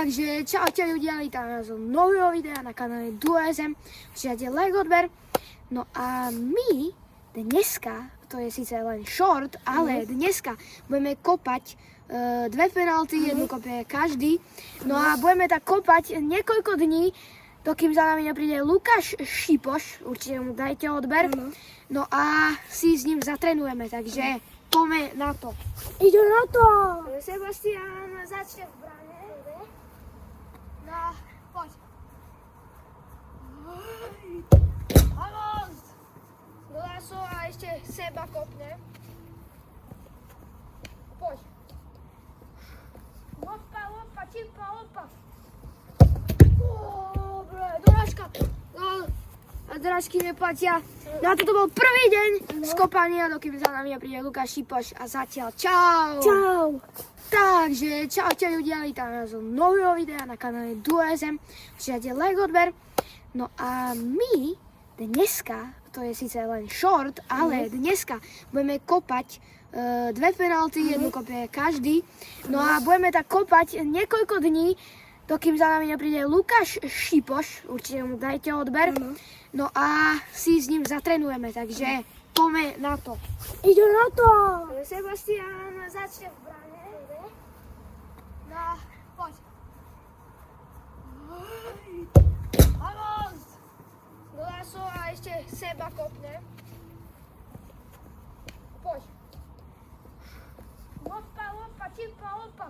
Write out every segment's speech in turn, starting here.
Takže čaute ľudia, vítam vás z nového videa na kanále DuoSM. Žiadate like, odber. No a my dneska, to je síce len short, ale dneska budeme kopať dve penalty, jednu kopie každý. No a budeme tak kopať niekoľko dní, dokým za nami nepríde Lukáš Šipoš, určite mu dajte odber. No a si s ním zatrenujeme, takže poďme na to. Ide na to! Sebastián začne v bráne. No, poď. Vamos! Do lasu a ešte seba kopne. Poď. Lopa, čipa, lopa. Dobre, dorážka. A dorážky neplatia. Na toto bol prvý deň skopania, dokým za nami príde Lukáš Šipoš a zatiaľ čau! Čau! Takže čaute ľudia, vítam vás z nového videa na kanále DuoSM. Žiadate like, odber. No a my dneska, to je síce len short, ale dneska budeme kopať dve penalty, jednu kopie každý. No a budeme tak kopať niekoľko dní, dokým za nami nepríde Lukáš Šipoš, určite mu dajte odber. No a si s ním zatrenujeme, takže poďme na to. Ide na to! Sebastián začne v bráne. No, poď. Vamos! Do lasu a ešte seba kopne. Poď. Lopa, čipa, lopa.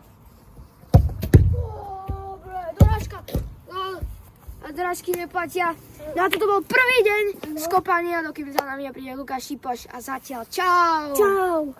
Dobre, dorážka. A dorážky neplatia. Na toto bol prvý deň skopania, dokým za nami príde Lukáš Šipoš a zatiaľ čau! Čau!